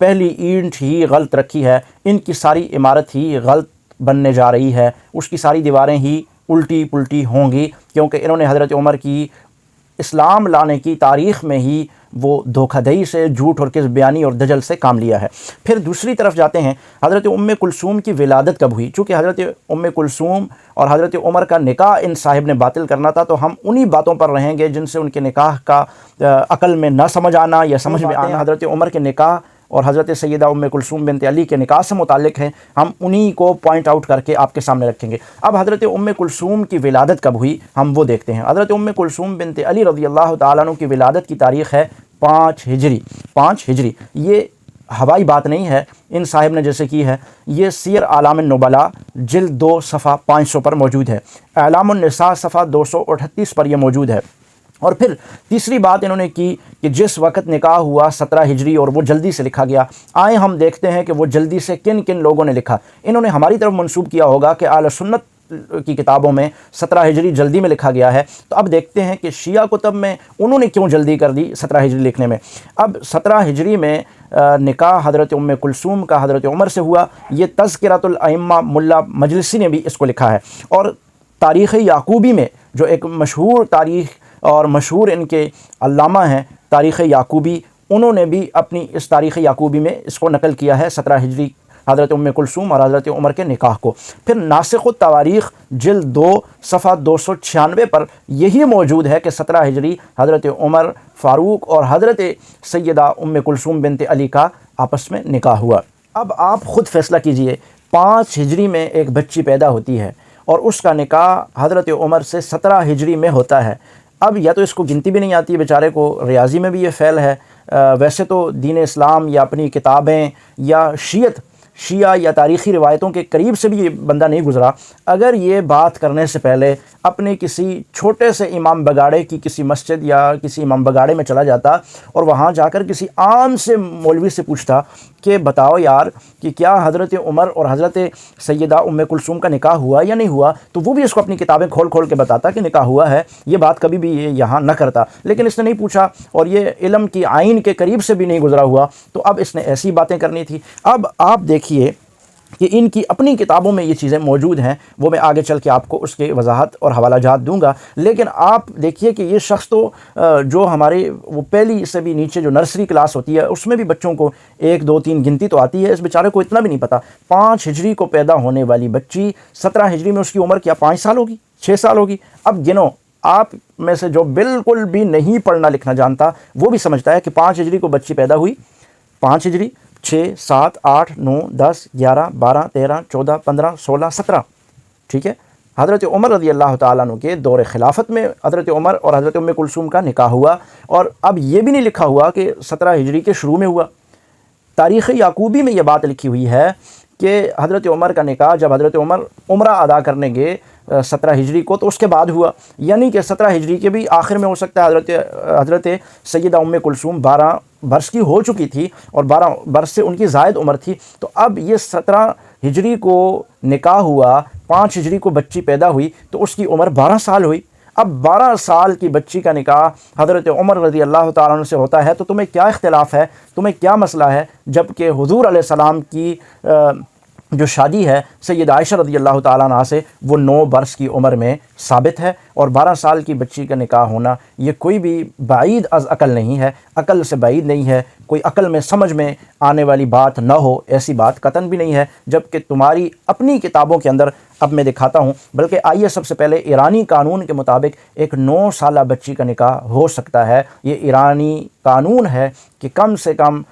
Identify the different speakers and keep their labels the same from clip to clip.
Speaker 1: پہلی اینٹ ہی غلط رکھی ہے، ان کی ساری عمارت ہی غلط بننے جا رہی ہے، اس کی ساری دیواریں ہی الٹی پلٹی ہوں گی، کیونکہ انہوں نے حضرت عمر کی اسلام لانے کی تاریخ میں ہی وہ دھوکہ دہی سے، جھوٹ اور کذب بیانی اور دجل سے کام لیا ہے۔ پھر دوسری طرف جاتے ہیں، حضرت کلثوم کی ولادت کب ہوئی؟ چونکہ حضرت کلثوم اور حضرت عمر کا نکاح ان صاحب نے باطل کرنا تھا، تو ہم انہی باتوں پر رہیں گے جن سے ان کے نکاح کا عقل میں نہ سمجھ آنا یا سمجھ میں آنا حضرت عمر کے نکاح اور حضرت سیدہ کلثوم بنت علی کے نکاح سے متعلق ہیں، ہم انہی کو پوائنٹ آؤٹ کر کے آپ کے سامنے رکھیں گے۔ اب حضرت کلثوم کی ولادت کب ہوئی ہم وہ دیکھتے ہیں۔ حضرت کلثوم بنت علی رضی اللہ تعالیٰ عنہ کی ولادت کی تاریخ ہے 5 ہجری۔ یہ ہوائی بات نہیں ہے ان صاحب نے جیسے کی ہے، یہ سیر اعلام النبلاء جلد 2 صفحہ 500 پر موجود ہے، اعلام النساء صفحہ 238 پر یہ موجود ہے۔ اور پھر تیسری بات انہوں نے کی کہ جس وقت نکاح ہوا 17 ہجری اور وہ جلدی سے لکھا گیا، آئیں ہم دیکھتے ہیں کہ وہ جلدی سے کن کن لوگوں نے لکھا۔ انہوں نے ہماری طرف منسوب کیا ہوگا کہ اہل سنت کی کتابوں میں 17 ہجری جلدی میں لکھا گیا ہے، تو اب دیکھتے ہیں کہ شیعہ کتب میں انہوں نے کیوں جلدی کر دی 17 ہجری لکھنے میں۔ اب 17 ہجری میں نکاح حضرت کلثوم کا حضرت عمر سے ہوا، یہ تذکرۃ الائمہ ملا مجلسی نے بھی اس کو لکھا ہے۔ اور تاریخ یعقوبی میں جو ایک مشہور تاریخ اور مشہور ان کے علامہ ہیں تاریخ یعقوبی، انہوں نے بھی اپنی اس تاریخ یعقوبی میں اس کو نقل کیا ہے 17 ہجری حضرت کلثوم اور حضرت عمر کے نکاح کو۔ پھر ناسخ التواریخ جلد 2 صفحہ 296 پر یہی موجود ہے کہ 17 ہجری حضرت عمر فاروق اور حضرت سیدہ کلثوم بنت علی کا آپس میں نکاح ہوا۔ اب آپ خود فیصلہ کیجئے، 5 ہجری میں ایک بچی پیدا ہوتی ہے اور اس کا نکاح حضرت عمر سے 17 ہجری میں ہوتا ہے۔ اب یا تو اس کو گنتی بھی نہیں آتی بیچارے کو، ریاضی میں بھی یہ فیل ہے، ویسے تو دین اسلام یا اپنی کتابیں یا شیعہ یا تاریخی روایتوں کے قریب سے بھی یہ بندہ نہیں گزرا، اگر یہ بات کرنے سے پہلے اپنے کسی چھوٹے سے امام بگاڑے کی کسی مسجد یا کسی امام بگاڑے میں چلا جاتا اور وہاں جا کر کسی عام سے مولوی سے پوچھتا کہ بتاؤ یار کہ کیا حضرت عمر اور حضرت سیدہ کلثوم کا نکاح ہوا یا نہیں ہوا، تو وہ بھی اس کو اپنی کتابیں کھول کے بتاتا کہ نکاح ہوا ہے، یہ بات کبھی بھی یہ یہاں نہ کرتا۔ لیکن اس نے نہیں پوچھا اور یہ علم کی آئین کے قریب سے بھی نہیں گزرا ہوا، تو اب اس نے ایسی باتیں کرنی تھی۔ اب آپ دیکھیے کہ ان کی اپنی کتابوں میں یہ چیزیں موجود ہیں، وہ میں آگے چل کے آپ کو اس کی وضاحت اور حوالہ جات دوں گا۔ لیکن آپ دیکھیے کہ یہ شخص تو جو ہمارے وہ پہلی سے بھی نیچے جو نرسری کلاس ہوتی ہے اس میں بھی بچوں کو 1 2 3 گنتی تو آتی ہے، اس بیچارے کو اتنا بھی نہیں پتہ۔ 5 ہجری کو پیدا ہونے والی بچی 17 ہجری میں اس کی عمر کیا 5 سال ہوگی، 6 سال ہوگی؟ اب گنو، آپ میں سے جو بالکل بھی نہیں پڑھنا لکھنا جانتا وہ بھی سمجھتا ہے کہ 5 ہجری کو بچی پیدا ہوئی، 5 ہجری 6 7 8 9 10 11 12 13 14 15 16 17، ٹھیک ہے۔ حضرت عمر رضی اللہ تعالیٰ عنہ کے دور خلافت میں حضرت عمر اور حضرت کلثوم کا نکاح ہوا، اور اب یہ بھی نہیں لکھا ہوا کہ 17 ہجری کے شروع میں ہوا۔ تاریخ یعقوبی میں یہ بات لکھی ہوئی ہے کہ حضرت عمر کا نکاح جب حضرت عمر عمرہ ادا کرنے گئے 17 ہجری کو تو اس کے بعد ہوا، یعنی کہ 17 ہجری کے بھی آخر میں ہو سکتا ہے۔ حضرت سیدہ کلثوم 12 برس کی ہو چکی تھی اور 12 برس سے ان کی زائد عمر تھی، تو اب یہ 17 ہجری کو نکاح ہوا، 5 ہجری کو بچی پیدا ہوئی تو اس کی عمر 12 سال ہوئی۔ اب 12 سال کی بچی کا نکاح حضرت عمر رضی اللہ تعالیٰ عنہ سے ہوتا ہے، تو تمہیں کیا اختلاف ہے، تمہیں کیا مسئلہ ہے، جبکہ حضور علیہ السلام کی جو شادی ہے سیدہ عائشہ رضی اللہ تعالیٰ عنہ سے وہ 9 برس کی عمر میں ثابت ہے، اور 12 سال کی بچی کا نکاح ہونا یہ کوئی بھی بعید از عقل نہیں ہے، عقل سے بعید نہیں ہے، کوئی عقل میں سمجھ میں آنے والی بات نہ ہو ایسی بات قطعاً بھی نہیں ہے، جبکہ تمہاری اپنی کتابوں کے اندر اب میں دکھاتا ہوں۔ بلکہ آئیے سب سے پہلے ایرانی قانون کے مطابق ایک 9 سالہ بچی کا نکاح ہو سکتا ہے۔ یہ ایرانی قانون ہے کہ کم سے کم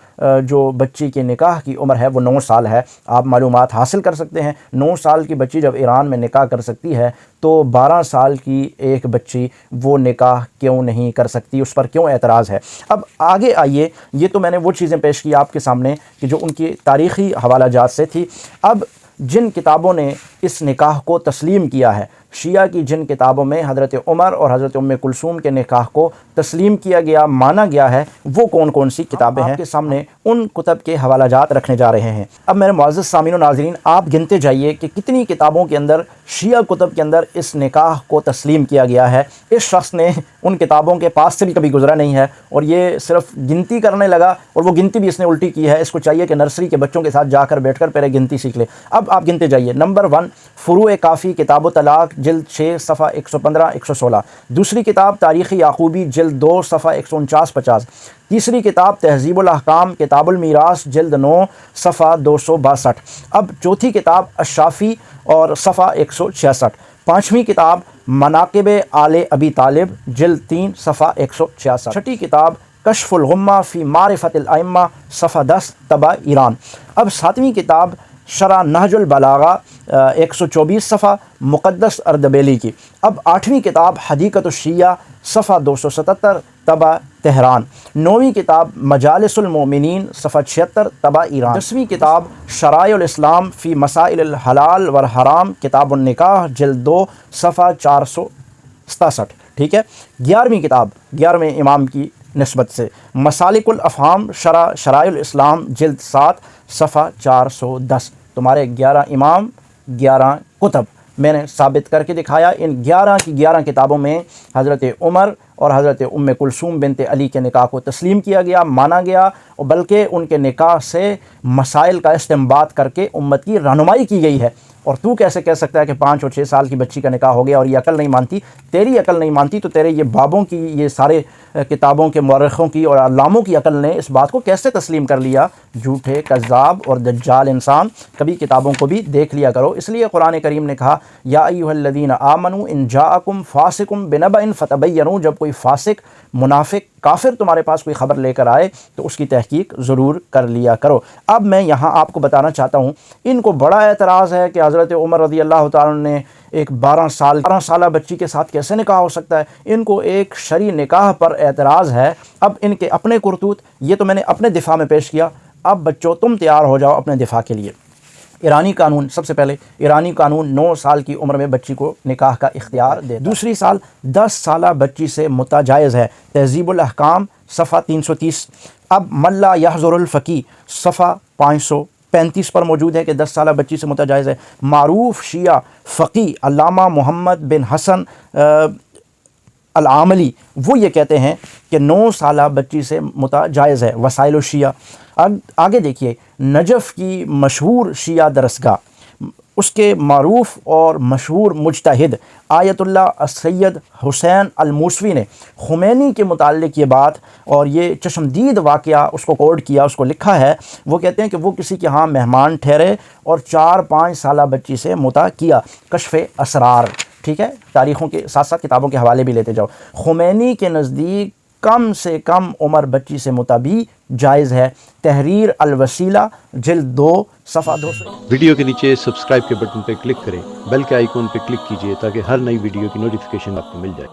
Speaker 1: جو بچی کے نکاح کی عمر ہے وہ 9 سال ہے۔ آپ معلومات حاصل کر سکتے ہیں، 9 سال کی بچی جب ایران میں نکاح کر سکتی ہے تو 12 سال کی ایک بچی وہ نکاح کیوں نہیں کر سکتی، اس پر کیوں اعتراض ہے۔ اب آگے آئیے، یہ تو میں نے وہ چیزیں پیش کی آپ کے سامنے کہ جو ان کی تاریخی حوالہ جات سے تھی۔ اب جن کتابوں نے اس نکاح کو تسلیم کیا ہے۔ شیعہ کی جن کتابوں میں حضرت عمر اور حضرت ام کلثوم کے نکاح کو تسلیم کیا گیا، مانا گیا ہے، وہ کون کون سی کتابیں ہیں؟ آپ کے سامنے ان کتب کے حوالہ جات رکھنے جا رہے ہیں۔ اب میرے معزز سامعین و ناظرین، آپ گنتے جائیے کہ کتنی کتابوں کے اندر، شیعہ کتب کے اندر اس نکاح کو تسلیم کیا گیا ہے۔ اس شخص نے ان کتابوں کے پاس سے بھی کبھی گزرا نہیں ہے اور یہ صرف گنتی کرنے لگا، اور وہ گنتی بھی اس نے الٹی کی ہے۔ اس کو چاہیے کہ نرسری کے بچوں کے ساتھ جا کر بیٹھ کر پہلے گنتی سیکھ لے۔ اب آپ گنتے جائیے۔ نمبر 1، فروع کافی کتاب و طلاق جلد 6 صفحہ 115 116۔ دوسری کتاب تاریخ یعقوبی جلد 2 صفحہ 149 50۔ تیسری کتاب تہذیب الاحکام کتاب المیراث جلد 9 صفحہ 262۔ اب چوتھی کتاب الشافی اور صفحہ 166۔ پانچویں کتاب مناقب آل ابی طالب جلد 3 صفحہ 166۔ چھٹی کتاب کشف الغمہ فی معرفت الائمہ صفحہ 10 طبع ایران۔ اب ساتویں کتاب شرح نہج البلاغہ 124 صفحہ مقدس اردبیلی کی۔ اب آٹھویں کتاب حدیقۃ الشیعہ صفحہ 277 طبع تہران۔ نویں کتاب مجالس المومنین صفحہ 76 طبع ایران۔ 10ویں کتاب شرائع الاسلام فی مسائل الحلال والحرام کتاب النکاح جلد 2 صفحہ 467۔ ٹھیک ہے۔ 11ویں کتاب 11ویں امام کی نسبت سے مسالک الافہام شرح شرائع الاسلام جلد 7 صفحہ 410۔ تمہارے 11 امام 11 کتب میں نے ثابت کر کے دکھایا۔ ان 11 کی 11 کتابوں میں حضرت عمر اور حضرت ام کلثوم بنت علی کے نکاح کو تسلیم کیا گیا، مانا گیا، اور بلکہ ان کے نکاح سے مسائل کا استنباط کر کے امت کی رہنمائی کی گئی ہے۔ اور تو کیسے کہہ سکتا ہے کہ 5 اور 6 سال کی بچی کا نکاح ہو گیا اور یہ عقل نہیں مانتی؟ تیری عقل نہیں مانتی تو تیرے یہ بابوں کی، یہ سارے کتابوں کے مورخوں کی اور علاموں کی عقل نے اس بات کو کیسے تسلیم کر لیا؟ جھوٹے، کذاب اور دجال انسان، کبھی کتابوں کو بھی دیکھ لیا کرو۔ اس لیے قرآن کریم نے کہا یا ایھا الذین آمنوا ان جاءکم فاسق بنبأ فتبینوا، جب کوئی فاسق، منافق، کافر تمہارے پاس کوئی خبر لے کر آئے تو اس کی تحقیق ضرور کر لیا کرو۔ اب میں یہاں آپ کو بتانا چاہتا ہوں، ان کو بڑا اعتراض ہے کہ حضرت عمر رضی اللہ تعالیٰ نے ایک 12 سالہ بچی کے ساتھ کیسے نکاح ہو سکتا ہے؟ ان کو ایک شرعی نکاح پر اعتراض ہے۔ اب ان کے اپنے کرتوت، یہ تو میں نے اپنے دفاع میں پیش کیا، اب بچوں تم تیار ہو جاؤ اپنے دفاع کے لیے۔ ایرانی قانون، سب سے پہلے ایرانی قانون 9 سال کی عمر میں بچی کو نکاح کا اختیار دے۔ دوسری سال 10 سالہ بچی سے متع جائز ہے، تہذیب الاحکام صفحہ 330۔ اب ملا یحضر الفقی صفحہ 535 پر موجود ہے کہ 10 سالہ بچی سے متع جائز ہے۔ معروف شیعہ فقی علامہ محمد بن حسن العاملی وہ یہ کہتے ہیں کہ 9 سالہ بچی سے متع جائز ہے۔ وسائل الشیعہ۔ آگے دیکھیے، نجف کی مشہور شیعہ درسگاہ، اس کے معروف اور مشہور مجتہد آیت اللہ سید حسین الموسوی نے خمینی کے متعلق یہ بات اور یہ چشمدید واقعہ اس کو کوڈ کیا، اس کو لکھا ہے۔ وہ کہتے ہیں کہ وہ کسی کے ہاں مہمان ٹھہرے اور 4-5 سالہ بچی سے متع کیا۔ کشف اسرار، ٹھیک ہے، تاریخوں کے ساتھ ساتھ کتابوں کے حوالے بھی لیتے جاؤ۔ خمینی کے نزدیک کم سے کم عمر بچی سے متع بھی جائز ہے۔ تحریر الوسیلہ جلد 2 صفحہ 200۔
Speaker 2: ویڈیو کے نیچے سبسکرائب کے بٹن پہ کلک کریں، بیل کے آئیکن پہ کلک کیجئے تاکہ ہر نئی ویڈیو کی نوٹیفیکیشن آپ کو مل جائے۔